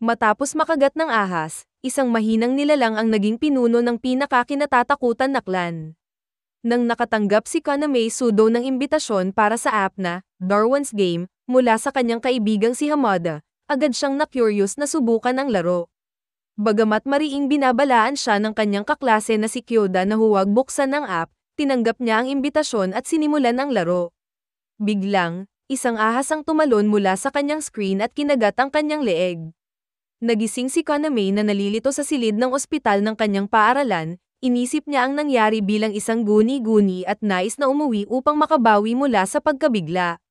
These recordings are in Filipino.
Matapos makagat ng ahas, isang mahinang nilalang ang naging pinuno ng pinakakinatatakutan na clan. Nang nakatanggap si Kaname Sudo ng imbitasyon para sa app na Darwin's Game mula sa kanyang kaibigang si Hamada, agad siyang na-curious na subukan ang laro. Bagamat mariing binabalaan siya ng kanyang kaklase na si Kyoda na huwag buksan ng app, tinanggap niya ang imbitasyon at sinimulan ang laro. Biglang, isang ahas ang tumalon mula sa kanyang screen at kinagat ang kanyang leeg. Nagising si Kaname na nalilito sa silid ng ospital ng kanyang paaralan, inisip niya ang nangyari bilang isang guni-guni at nais na umuwi upang makabawi mula sa pagkabigla.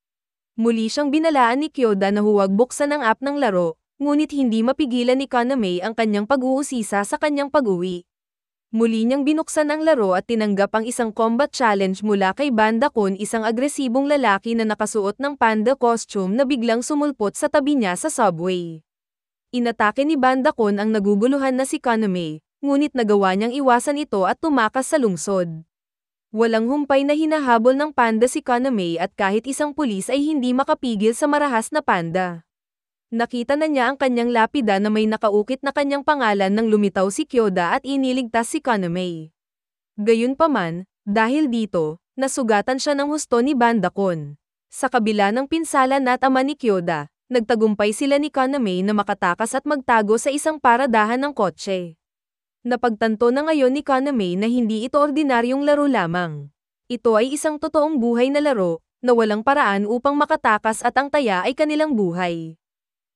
Muli siyang binalaan ni Kyoda na huwag buksan ang app ng laro, ngunit hindi mapigilan ni Kaname ang kanyang pag-uusisa sa kanyang pag-uwi. Muli niyang binuksan ang laro at tinanggap ang isang combat challenge mula kay Banda Kun, isang agresibong lalaki na nakasuot ng panda costume na biglang sumulpot sa tabi niya sa subway. Inatake ni Banda Kun ang naguguluhan na si Kaname, ngunit nagawa niyang iwasan ito at tumakas sa lungsod. Walang humpay na hinahabol ng panda si Kaname at kahit isang pulis ay hindi makapigil sa marahas na panda. Nakita na niya ang kanyang lapida na may nakaukit na kanyang pangalan nang lumitaw si Kyoda at iniligtas si Kaname. Gayunpaman, dahil dito, nasugatan siya ng husto ni Banda Kun. Sa kabila ng pinsala at ama ni Kyoda, nagtagumpay sila ni Kaname na makatakas at magtago sa isang paradahan ng kotse. Napagtanto na ngayon ni Kaname na hindi ito ordinaryong laro lamang. Ito ay isang totoong buhay na laro, na walang paraan upang makatakas at ang taya ay kanilang buhay.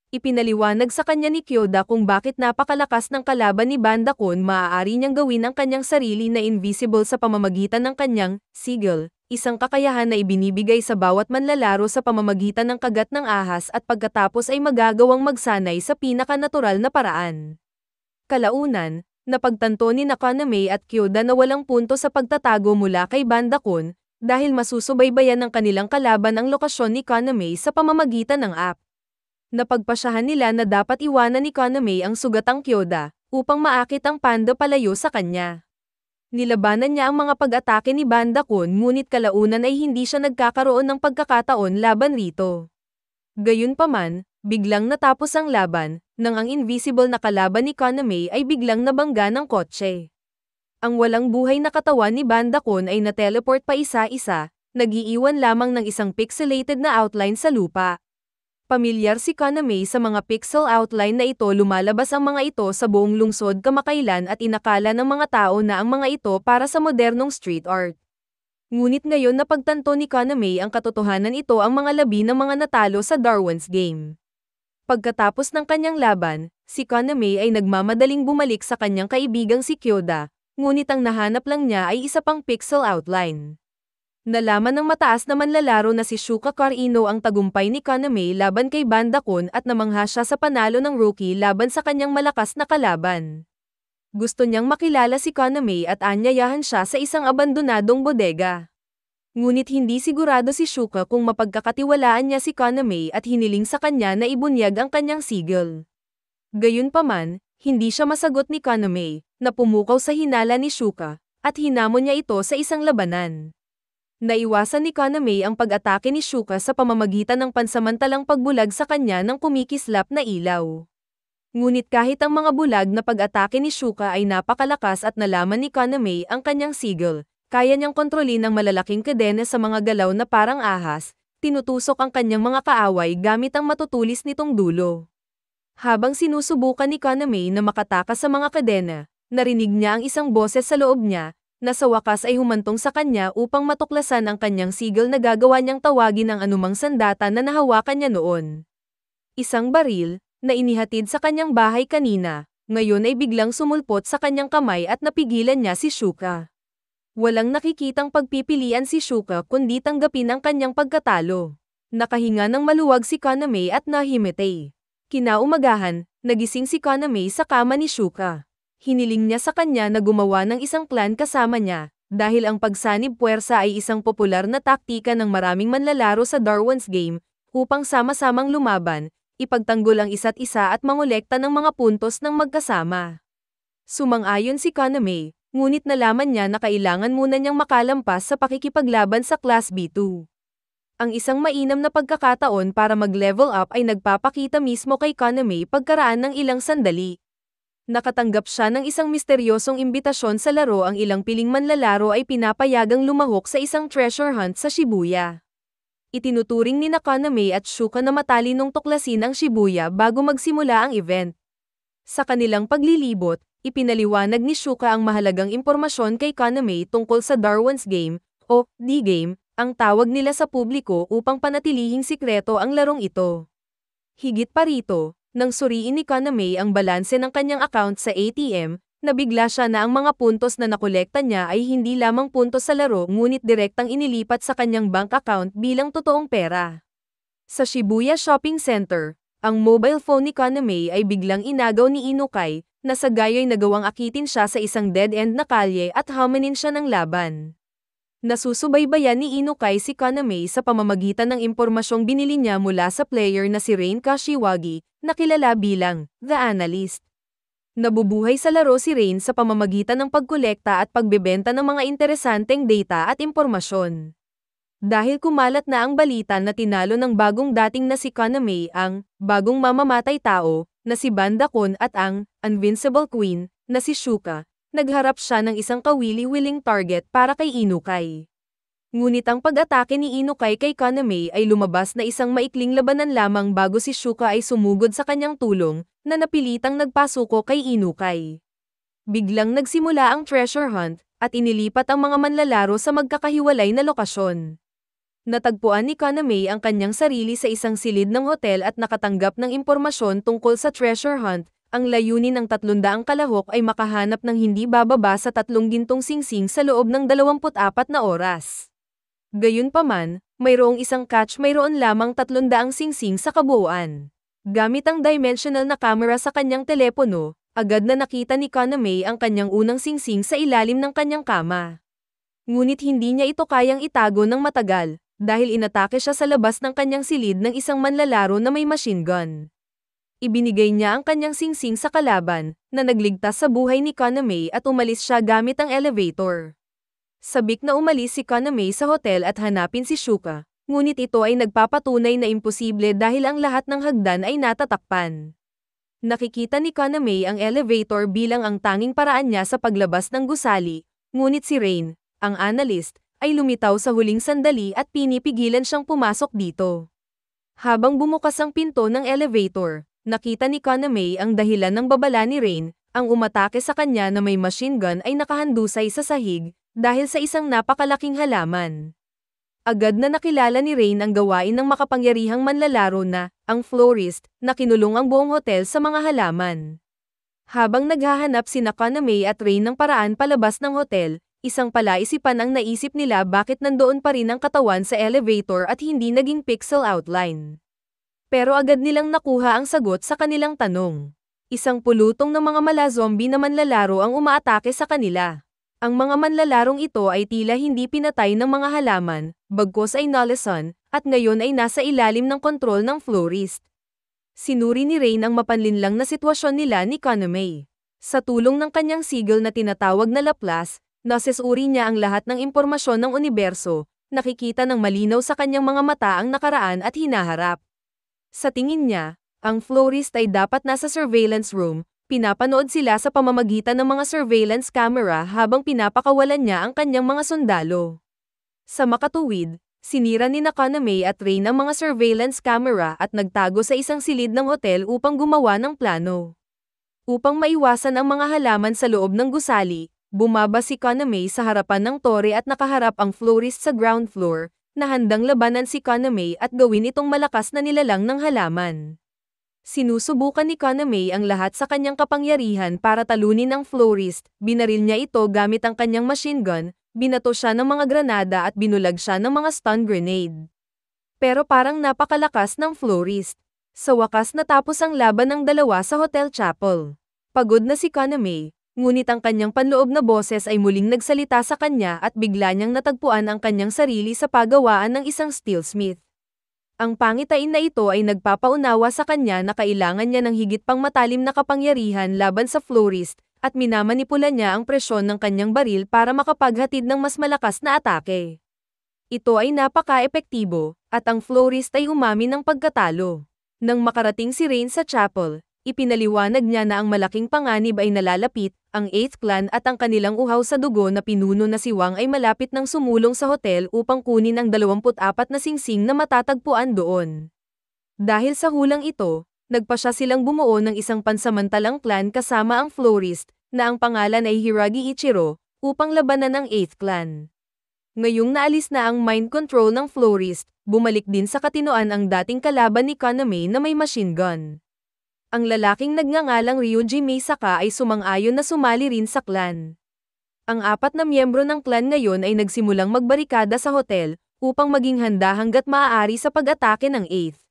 Ipinaliwanag sa kanya ni Kyoda kung bakit napakalakas ng kalaban ni Banda Kun. Maaari niyang gawin ang kanyang sarili na invisible sa pamamagitan ng kanyang sigil, isang kakayahan na ibinibigay sa bawat manlalaro sa pamamagitan ng kagat ng ahas at pagkatapos ay magagawang magsanay sa pinakanatural na paraan. Kalaunan, napagtanto ni Kaname at Kyoda na walang punto sa pagtatago mula kay Banda Kun, dahil masusubaybayan ng kanilang kalaban ang lokasyon ni Kaname sa pamamagitan ng app. Napagpasyahan nila na dapat iwanan ni Kaname ang sugatang Kyoda, upang maakit ang panda palayo sa kanya. Nilabanan niya ang mga pag-atake ni Banda Kun, ngunit kalaunan ay hindi siya nagkakaroon ng pagkakataon laban rito. Gayunpaman, biglang natapos ang laban, nang ang invisible na kalaban ni Kaname ay biglang nabangga ng kotse. Ang walang buhay na katawan ni Banda Kun ay na-teleport pa isa-isa, nag-iiwan lamang ng isang pixelated na outline sa lupa. Pamilyar si Kaname sa mga pixel outline na ito. Lumalabas ang mga ito sa buong lungsod kamakailan at inakala ng mga tao na ang mga ito para sa modernong street art. Ngunit ngayon napagtanto ni Kaname ang katotohanan, ito ang mga labi ng mga natalo sa Darwin's Game. Pagkatapos ng kanyang laban, si Kaname ay nagmamadaling bumalik sa kanyang kaibigang si Kyoda, ngunit ang nahanap lang niya ay isa pang pixel outline. Nalaman ng mataas na manlalaro na si Shuka Carino ang tagumpay ni Kaname laban kay Banda Kun at namangha siya sa panalo ng rookie laban sa kanyang malakas na kalaban. Gusto niyang makilala si Kaname at anyayahan siya sa isang abandonadong bodega. Ngunit hindi sigurado si Shuka kung mapagkakatiwalaan niya si Kaname at hiniling sa kanya na ibunyag ang kanyang sigil. Gayunpaman, hindi siya masagot ni Kaname, na pumukaw sa hinala ni Shuka, at hinamon niya ito sa isang labanan. Naiwasan ni Kaname ang pag-atake ni Shuka sa pamamagitan ng pansamantalang pagbulag sa kanya ng kumikislap na ilaw. Ngunit kahit ang mga bulag na pag-atake ni Shuka ay napakalakas at nalaman ni Kaname ang kanyang sigil, kaya niyang kontrolin ang malalaking kadena sa mga galaw na parang ahas, tinutusok ang kanyang mga kaaway gamit ang matutulis nitong dulo. Habang sinusubukan ni Kaname na makatakas sa mga kadena, narinig niya ang isang boses sa loob niya, na sa wakas ay humantong sa kanya upang matuklasan ang kanyang sigil na gagawa niyang tawagin ang anumang sandata na nahawakan niya noon. Isang baril, na inihatid sa kanyang bahay kanina, ngayon ay biglang sumulpot sa kanyang kamay at napigilan niya si Shuka. Walang nakikitang pagpipilian si Shuka kundi tanggapin ang kanyang pagkatalo. Nakahinga ng maluwag si Kaname at nahimete. Kinaumagahan, nagising si Kaname sa kama ni Shuka. Hiniling niya sa kanya na gumawa ng isang clan kasama niya, dahil ang pagsanib puwersa ay isang popular na taktika ng maraming manlalaro sa Darwin's Game, upang sama-samang lumaban, ipagtanggol ang isa't isa at mangolekta ng mga puntos ng magkasama. Sumang-ayon si Kaname, ngunit nalaman niya na kailangan muna niyang makalampas sa pakikipaglaban sa Class B2. Ang isang mainam na pagkakataon para mag-level up ay nagpapakita mismo kay Kaname pagkaraan ng ilang sandali. Nakatanggap siya ng isang misteryosong imbitasyon sa laro. Ang ilang piling manlalaro ay pinapayagang lumahok sa isang treasure hunt sa Shibuya. Itinuturing ni Kaname at Shuka na matalinong tuklasin ang Shibuya bago magsimula ang event. Sa kanilang paglilibot, ipinaliwanag ni Shuka ang mahalagang impormasyon kay Kaname tungkol sa Darwin's Game, o D-Game, ang tawag nila sa publiko upang panatilihing sikreto ang larong ito. Higit pa rito, nang suriin ni Kaname ang balanse ng kanyang account sa ATM, nabigla siya na ang mga puntos na nakolekta niya ay hindi lamang puntos sa laro ngunit direktang inilipat sa kanyang bank account bilang totoong pera. Sa Shibuya Shopping Center, ang mobile phone ni Kaname ay biglang inagaw ni Inukai, na sa gayo'y nagawang akitin siya sa isang dead-end na kalye at hamanin siya ng laban. Nasusubaybayan ni Inukai si Kaname sa pamamagitan ng impormasyong binili niya mula sa player na si Rain Kashiwagi, na kilala bilang The Analyst. Nabubuhay sa laro si Rain sa pamamagitan ng pagkolekta at pagbebenta ng mga interesanteng data at impormasyon. Dahil kumalat na ang balita na tinalo ng bagong dating na si Kaname ang bagong mamamatay tao na si Bandakon at ang Invincible Queen na si Shuka, nagharap siya ng isang kawili-wiling target para kay Inukai. Ngunit ang pag-atake ni Inukai kay Kaname ay lumabas na isang maikling labanan lamang bago si Shuka ay sumugod sa kanyang tulong, na napilitang nagpasuko kay Inukai. Biglang nagsimula ang treasure hunt, at inilipat ang mga manlalaro sa magkakahiwalay na lokasyon. Natagpuan ni Kaname ang kanyang sarili sa isang silid ng hotel at nakatanggap ng impormasyon tungkol sa treasure hunt. Ang layunin ng 300 kalahok ay makahanap ng hindi bababa sa 3 gintong singsing sa loob ng 24 na oras. Gayunpaman, mayroong isang catch, mayroon lamang 300 singsing sa kabuuan. Gamit ang dimensional na camera sa kanyang telepono, agad na nakita ni Kaname ang kanyang unang singsing sa ilalim ng kanyang kama. Ngunit hindi niya ito kayang itago ng matagal, dahil inatake siya sa labas ng kanyang silid ng isang manlalaro na may machine gun. Ibinigay niya ang kanyang singsing sa kalaban, na nagligtas sa buhay ni Kaname at umalis siya gamit ang elevator. Sabik na umalis si Kaname sa hotel at hanapin si Shuka, ngunit ito ay nagpapatunay na imposible dahil ang lahat ng hagdan ay natatakpan. Nakikita ni Kaname ang elevator bilang ang tanging paraan niya sa paglabas ng gusali, ngunit si Rain, ang analyst, ay lumitaw sa huling sandali at pinipigilan siyang pumasok dito. Habang bumukas ang pinto ng elevator, nakita ni Kaname ang dahilan ng babala ni Rain, ang umatake sa kanya na may machine gun ay nakahandusay sa sahig, dahil sa isang napakalaking halaman. Agad na nakilala ni Rain ang gawain ng makapangyarihang manlalaro na, ang florist, na kinulong ang buong hotel sa mga halaman. Habang naghahanap sina Kaname at Rain ng paraan palabas ng hotel, isang palaisipan ang naisip nila bakit nandoon pa rin ang katawan sa elevator at hindi naging pixel outline. Pero agad nilang nakuha ang sagot sa kanilang tanong. Isang pulutong ng mga mala-zombie na manlalaro ang umaatake sa kanila. Ang mga manlalarong ito ay tila hindi pinatay ng mga halaman, bagkus ay naleson, at ngayon ay nasa ilalim ng kontrol ng florist. Sinuri ni Rain ang mapanlinlang na sitwasyon nila ni Kaname. Sa tulong ng kanyang sigil na tinatawag na Laplace, nasesuri niya ang lahat ng impormasyon ng universo, nakikita ng malinaw sa kanyang mga mata ang nakaraan at hinaharap. Sa tingin niya, ang florist ay dapat nasa surveillance room, pinapanood sila sa pamamagitan ng mga surveillance camera habang pinapakawalan niya ang kanyang mga sundalo. Sa makatuwid, sinira ni Kaname at Rain ang mga surveillance camera at nagtago sa isang silid ng hotel upang gumawa ng plano. Upang maiwasan ang mga halaman sa loob ng gusali, bumaba si Kaname sa harapan ng tore at nakaharap ang florist sa ground floor, na handang labanan si Kaname at gawin itong malakas na nilalang ng halaman. Sinusubukan ni Kaname ang lahat sa kanyang kapangyarihan para talunin ang florist, binaril niya ito gamit ang kanyang machine gun, binato siya ng mga granada at binulag siya ng mga stun grenade. Pero parang napakalakas ng florist. Sa wakas natapos ang laban ng dalawa sa Hotel Chapel. Pagod na si Kaname, ngunit ang kanyang panloob na boses ay muling nagsalita sa kanya at bigla niyang natagpuan ang kanyang sarili sa pagawaan ng isang steelsmith. Ang pangitain na ito ay nagpapaunawa sa kanya na kailangan niya ng higit pang matalim na kapangyarihan laban sa florist, at minamanipula niya ang presyon ng kanyang baril para makapaghatid ng mas malakas na atake. Ito ay napaka-epektibo, at ang florist ay umamin ng pagkatalo. Nang makarating si Rain sa chapel, ipinaliwanag niya na ang malaking panganib ay nalalapit, ang 8th clan at ang kanilang uhaw sa dugo na pinuno na si Wang ay malapit ng sumulong sa hotel upang kunin ang 24 na singsing na matatagpuan doon. Dahil sa hulang ito, nagpasya silang bumuo ng isang pansamantalang clan kasama ang florist, na ang pangalan ay Hiragi Ichiro, upang labanan ang 8th clan. Ngayong naalis na ang mind control ng florist, bumalik din sa katinoan ang dating kalaban ni Kaname na may machine gun. Ang lalaking nagngangalang Ryuji Meisaka ay sumang-ayon na sumali rin sa clan. Ang 4 na miyembro ng clan ngayon ay nagsimulang magbarikada sa hotel, upang maging handa hanggat maaari sa pag-atake ng 8th.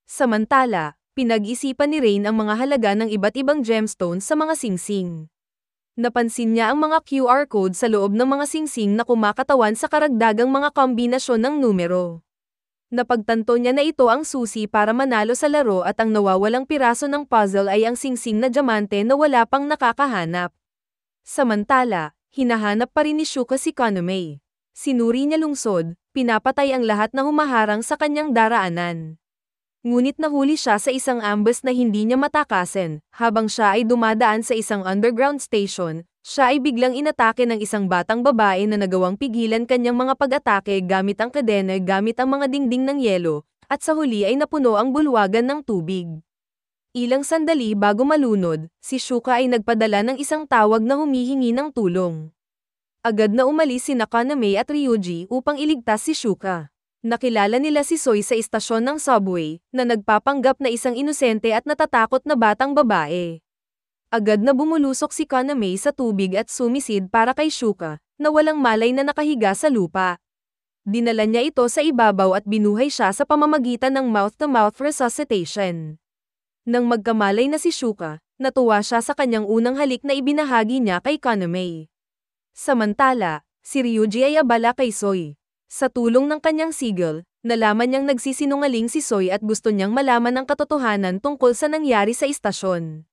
Samantala, pinag-isipan ni Rain ang mga halaga ng iba't ibang gemstones sa mga singsing. Napansin niya ang mga QR code sa loob ng mga singsing na kumakatawan sa karagdagang mga kombinasyon ng numero. Napagtanto niya na ito ang susi para manalo sa laro at ang nawawalang piraso ng puzzle ay ang singsing na diamante na wala pang nakakahanap. Samantala, hinahanap pa rin ni Shuka si Kaname. Sinuri niya lungsod, pinapatay ang lahat na humaharang sa kanyang daraanan. Ngunit nahuli siya sa isang ambush na hindi niya matakasan. Habang siya ay dumadaan sa isang underground station, siya ay biglang inatake ng isang batang babae na nagawang pigilan kanyang mga pag-atake gamit ang kadena gamit ang mga dingding ng yelo, at sa huli ay napuno ang bulwagan ng tubig. Ilang sandali bago malunod, si Shuka ay nagpadala ng isang tawag na humihingi ng tulong. Agad na umalis sina Kaname at Ryuji upang iligtas si Shuka. Nakilala nila si Soy sa istasyon ng subway, na nagpapanggap na isang inosente at natatakot na batang babae. Agad na bumulusok si Kaname sa tubig at sumisid para kay Shuka, na walang malay na nakahiga sa lupa. Dinala niya ito sa ibabaw at binuhay siya sa pamamagitan ng mouth-to-mouth resuscitation. Nang magkamalay na si Shuka, natuwa siya sa kanyang unang halik na ibinahagi niya kay Kaname. Samantala, si Ryuji ay abala kay Soy. Sa tulong ng kanyang sigil, nalaman niyang nagsisinungaling si Soy at gusto niyang malaman ang katotohanan tungkol sa nangyari sa istasyon.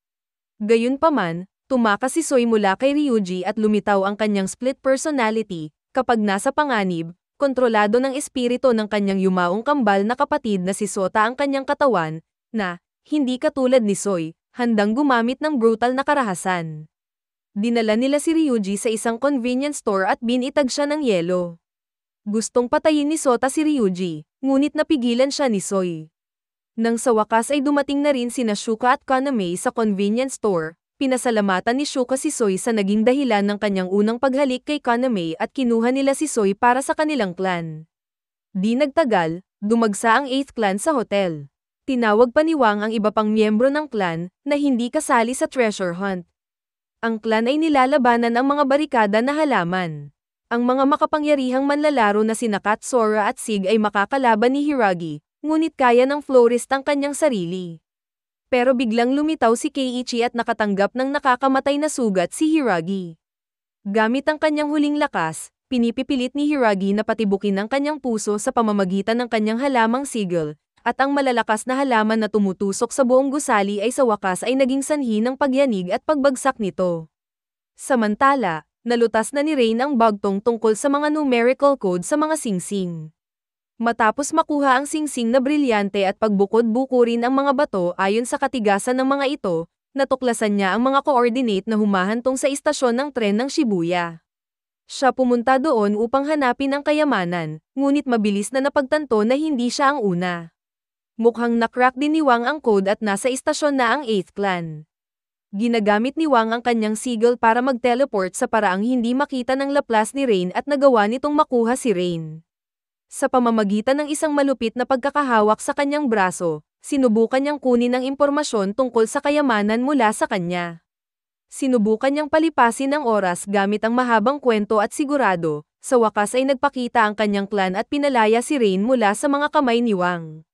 Gayunpaman, tumakas si Soy mula kay Ryuji at lumitaw ang kanyang split personality. Kapag nasa panganib, kontrolado ng espiritu ng kanyang yumaong kambal na kapatid na si Sota ang kanyang katawan, na, hindi katulad ni Soy, handang gumamit ng brutal na karahasan. Dinala nila si Ryuji sa isang convenience store at binitag siya ng yelo. Gustong patayin ni Sota si Ryuji, ngunit napigilan siya ni Soy. Nang sa wakas ay dumating na rin sina Shuka at Kaname sa convenience store, pinasalamatan ni Shuka si Soy sa naging dahilan ng kanyang unang paghalik kay Kaname at kinuha nila si Soy para sa kanilang clan. Di nagtagal, dumagsa ang 8th clan sa hotel. Tinawag pa ni Wang ang iba pang miyembro ng clan na hindi kasali sa treasure hunt. Ang clan ay nilalabanan ang mga barikada na halaman. Ang mga makapangyarihang manlalaro na sina Kat, Sora at Sig ay makakalaban ni Hiragi, ngunit kaya ng florist ang kanyang sarili. Pero biglang lumitaw si Keiichi at nakatanggap ng nakakamatay na sugat si Hiragi. Gamit ang kanyang huling lakas, pinipipilit ni Hiragi na patibukin ang kanyang puso sa pamamagitan ng kanyang halamang sigil, at ang malalakas na halaman na tumutusok sa buong gusali ay sa wakas ay naging sanhi ng pagyanig at pagbagsak nito. Samantala, nalutas na ni Rain ang bagtong tungkol sa mga numerical code sa mga singsing. Matapos makuha ang singsing na brilyante at pagbukod-buko rin ang mga bato ayon sa katigasan ng mga ito, natuklasan niya ang mga coordinate na humahantong sa istasyon ng tren ng Shibuya. Siya pumunta doon upang hanapin ang kayamanan, ngunit mabilis na napagtanto na hindi siya ang una. Mukhang nakrak din ni Wang ang code at nasa istasyon na ang 8th clan. Ginagamit ni Wang ang kanyang sigil para mag-teleport sa paraang hindi makita ng Laplace ni Rain at nagawa nitong makuha si Rain. Sa pamamagitan ng isang malupit na pagkakahawak sa kanyang braso, sinubukan niyang kunin ang impormasyon tungkol sa kayamanan mula sa kanya. Sinubukan niyang palipasin ang oras gamit ang mahabang kwento at sigurado, sa wakas ay nagpakita ang kanyang clan at pinalaya si Rain mula sa mga kamay ni Wang.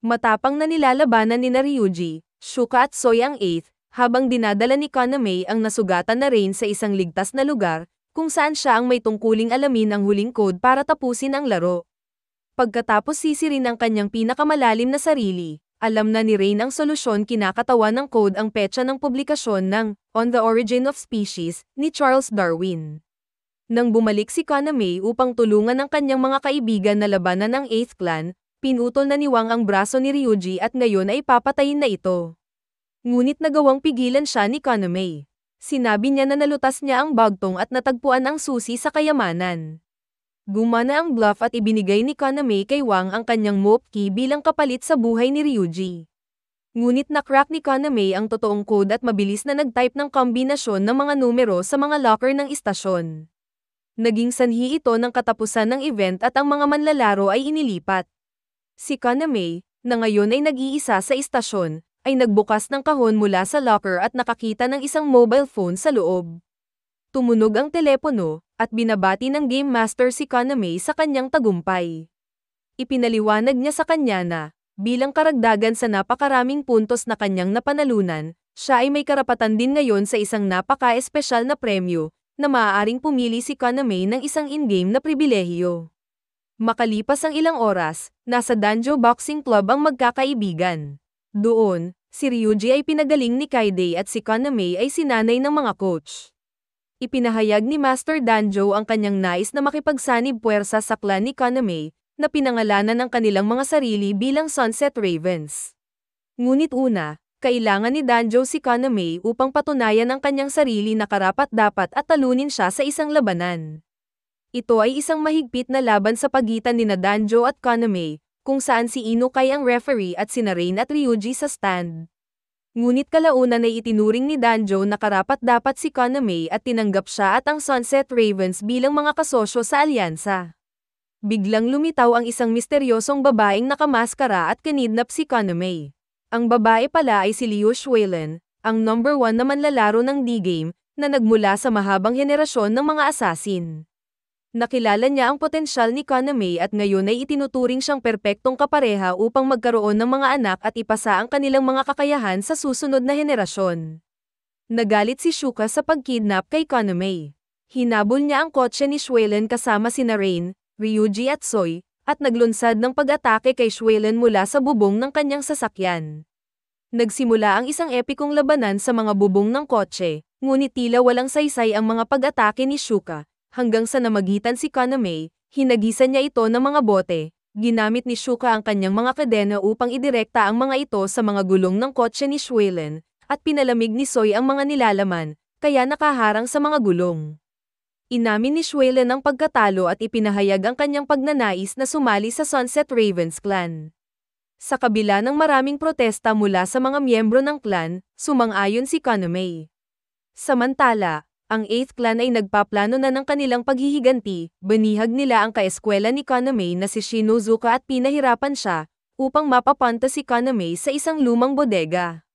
Matapang na nilalabanan ni Ryuji, Shuka at Soy ang 8th, habang dinadala ni Kaname ang nasugatan na Rain sa isang ligtas na lugar, kung saan siya ang may tungkuling alamin ang huling code para tapusin ang laro. Pagkatapos sisirin ang kanyang pinakamalalim na sarili, alam na ni Rain ang solusyon kinakatawan ng code ang petsa ng publikasyon ng On the Origin of Species ni Charles Darwin. Nang bumalik si Kaname upang tulungan ang kanyang mga kaibigan na labanan ang 8th Clan, pinutol na ni Wang ang braso ni Ryuji at ngayon ay papatayin na ito. Ngunit nagawang pigilan siya ni Kaname. Sinabi niya na nalutas niya ang bagtong at natagpuan ang susi sa kayamanan. Gumana ang bluff at ibinigay ni Kaname kay Wang ang kanyang mop key bilang kapalit sa buhay ni Ryuji. Ngunit na-crack ni Kaname ang totoong code at mabilis na nag-type ng kombinasyon ng mga numero sa mga locker ng istasyon. Naging sanhi ito ng katapusan ng event at ang mga manlalaro ay inilipat. Si Kaname, na ngayon ay nag-iisa sa istasyon, ay nagbukas ng kahon mula sa locker at nakakita ng isang mobile phone sa loob. Tumunog ang telepono, at binabati ng Game Master si Kaname sa kanyang tagumpay. Ipinaliwanag niya sa kanya na, bilang karagdagan sa napakaraming puntos na kanyang napanalunan, siya ay may karapatan din ngayon sa isang napaka-espesyal na premyo, na maaaring pumili si Kaname ng isang in-game na pribilehiyo. Makalipas ang ilang oras, nasa Danjo Boxing Club ang magkakaibigan. Doon, si Ryuji ay pinagaling ni Kaide at si Kaname ay sinanay ng mga coach. Ipinahayag ni Master Danjo ang kanyang nais na makipagsanib puwersa sa clan ni Kaname, na pinangalanan ng kanilang mga sarili bilang Sunset Ravens. Ngunit una, kailangan ni Danjo si Kaname upang patunayan ang kanyang sarili na karapat-dapat at talunin siya sa isang labanan. Ito ay isang mahigpit na laban sa pagitan nina Danjo at Kaname, kung saan si Inukai ang referee at sina Rain at Ryuji sa stand. Ngunit kalaunan ay itinuring ni Danjo na karapat-dapat si Kaname at tinanggap siya at ang Sunset Ravens bilang mga kasosyo sa alyansa. Biglang lumitaw ang isang misteryosong babaeng nakamaskara at kinidnap si Kaname. Ang babae pala ay si Liu Shuelen, ang number 1 na manlalaro ng D-Game, na nagmula sa mahabang henerasyon ng mga assassin. Nakilala niya ang potensyal ni Kaname at ngayon ay itinuturing siyang perpektong kapareha upang magkaroon ng mga anak at ipasa ang kanilang mga kakayahan sa susunod na henerasyon. Nagalit si Shuka sa pagkidnap kay Kaname. Hinabol niya ang kotse ni Shuelen kasama sina Rain, Ryuji at Soy, at naglunsad ng pag-atake kay Shuelen mula sa bubong ng kanyang sasakyan. Nagsimula ang isang epikong labanan sa mga bubong ng kotse, ngunit tila walang saysay ang mga pag-atake ni Shuka, hanggang sa namagitan si Kaname, hinagisan niya ito ng mga bote. Ginamit ni Shuka ang kanyang mga kadena upang idirekta ang mga ito sa mga gulong ng kotse ni Shuelen, at pinalamig ni Soy ang mga nilalaman, kaya nakaharang sa mga gulong. Inamin ni Shuelen ang pagkatalo at ipinahayag ang kanyang pagnanais na sumali sa Sunset Ravens Clan. Sa kabila ng maraming protesta mula sa mga miyembro ng clan, sumang-ayon si Kaname. Samantala, ang 8th Clan ay nagpaplano na ng kanilang paghihiganti, binihag nila ang kaeskwela ni Kaname na si Shinozuka at pinahirapan siya, upang mapapanta si Kaname sa isang lumang bodega.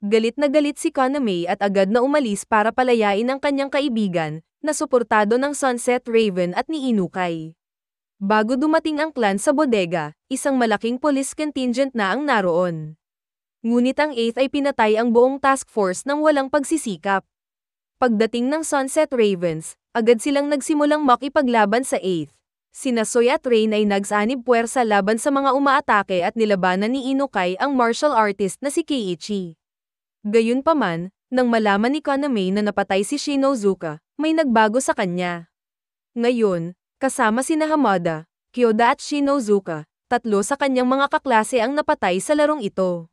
Galit na galit si Kaname at agad na umalis para palayain ang kanyang kaibigan, na suportado ng Sunset Raven at ni Inukai. Bago dumating ang clan sa bodega, isang malaking police contingent na ang naroon. Ngunit ang 8th ay pinatay ang buong task force nang walang pagsisikap. Pagdating ng Sunset Ravens, agad silang nagsimulang makipaglaban sa 8th. Sina Soy at Rain ay nagsanib puwersa laban sa mga umaatake at nilabanan ni Inukai ang martial artist na si Keiichi. Gayunpaman, nang malaman ni Kaname na napatay si Shinozuka, may nagbago sa kanya. Ngayon, kasama sina Hamada, Kyoda at Shinozuka, 3 sa kanyang mga kaklase ang napatay sa larong ito.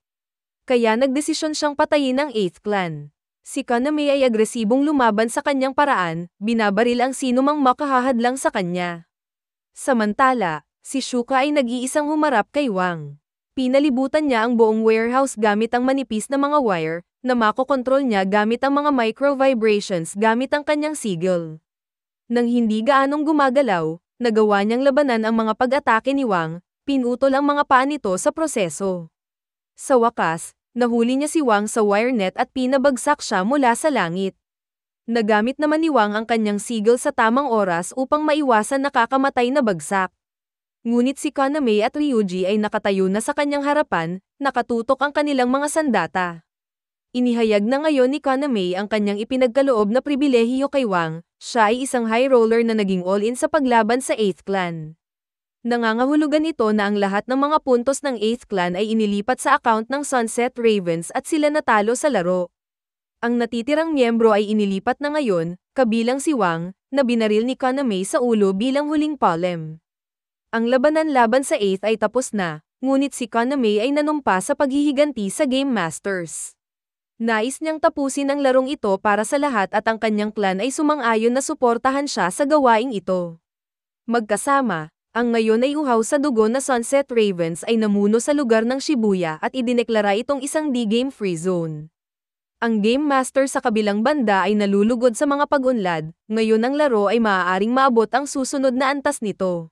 Kaya nagdesisyon siyang patayin ang 8th Clan. Si Kaname ay agresibong lumaban sa kanyang paraan, binabaril ang sinumang makahahadlang sa kanya. Samantala, si Shuka ay nag-iisang humarap kay Wang. Pinalibutan niya ang buong warehouse gamit ang manipis na mga wire, na makokontrol niya gamit ang mga micro-vibrations gamit ang kanyang sigil. Nang hindi gaanong gumagalaw, nagawa niyang labanan ang mga pag-atake ni Wang, pinutol ang mga paa nito sa proseso. Sa wakas, nahuli niya si Wang sa wire net at pinabagsak siya mula sa langit. Nagamit naman ni Wang ang kanyang sigil sa tamang oras upang maiwasan nakakamatay na bagsak. Ngunit si Kaname at Ryuji ay nakatayo na sa kanyang harapan, nakatutok ang kanilang mga sandata. Inihayag na ngayon ni Kaname ang kanyang ipinagkaloob na pribilehiyo kay Wang, siya ay isang high roller na naging all-in sa paglaban sa 8th Clan. Nangangahulugan ito na ang lahat ng mga puntos ng 8th Clan ay inilipat sa account ng Sunset Ravens at sila natalo sa laro. Ang natitirang miyembro ay inilipat na ngayon, kabilang si Wang, na binaril ni Kaname sa ulo bilang huling palem. Ang labanan laban sa 8th ay tapos na, ngunit si Kaname ay nanumpa sa paghihiganti sa Game Masters. Nais niyang tapusin ang larong ito para sa lahat at ang kanyang clan ay sumang-ayon na suportahan siya sa gawaing ito. Magkasama, ang ngayon ay uhaw sa dugo na Sunset Ravens ay namuno sa lugar ng Shibuya at idineklara itong isang di-game free zone. Ang Game Master sa kabilang banda ay nalulugod sa mga pag-unlad, ngayon ang laro ay maaaring maabot ang susunod na antas nito.